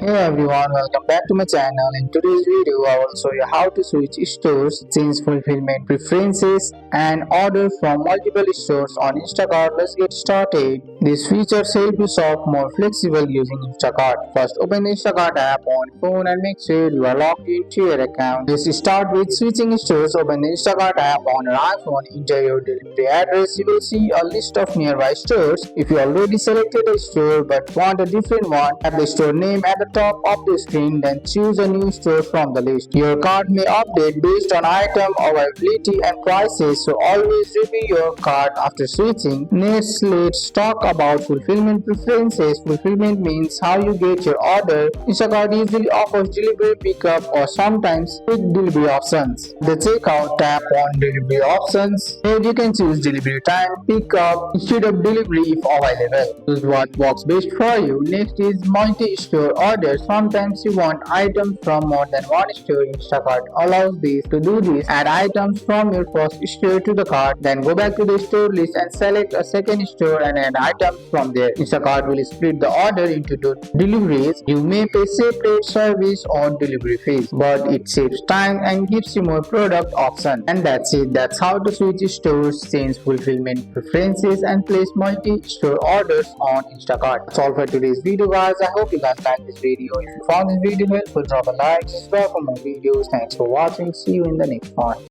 Hey everyone, welcome back to my channel. In today's video, I will show you how to switch stores, change fulfillment preferences, and order from multiple stores on Instacart. Let's get started. These features help you shop more flexible using Instacart. First, open the Instacart app on phone and make sure you are logged into your account. Let's start with switching stores. Open the Instacart app on your iPhone, enter your delivery address. You will see a list of nearby stores. If you already selected a store but want a different one, tap the store name at the top of the screen, then choose a new store from the list. Your cart may update based on item availability and prices, so always review your cart after switching. Next, let's talk about fulfillment preferences. Fulfillment means how you get your order. Instacart usually offers delivery, pickup, or sometimes quick delivery options. The checkout, tap on delivery options. Here you can choose delivery time, pickup instead of delivery if available. Choose what works best for you. Next is multi-store orders. Sometimes you want items from more than one store. Instacart allows this. To do this, add items from your first store to the cart, then go back to the store list and select a second store and add items from there. Instacart will split the order into two deliveries. You may pay separate service or delivery fees, but it saves time and gives you more product options. And that's it. That's how to switch stores, change fulfillment preferences, and place multi-store orders on Instacart. That's all for today's video, guys. I hope you guys like this video. If you found this video helpful, drop a like, subscribe for more videos. Thanks for watching. See you in the next one.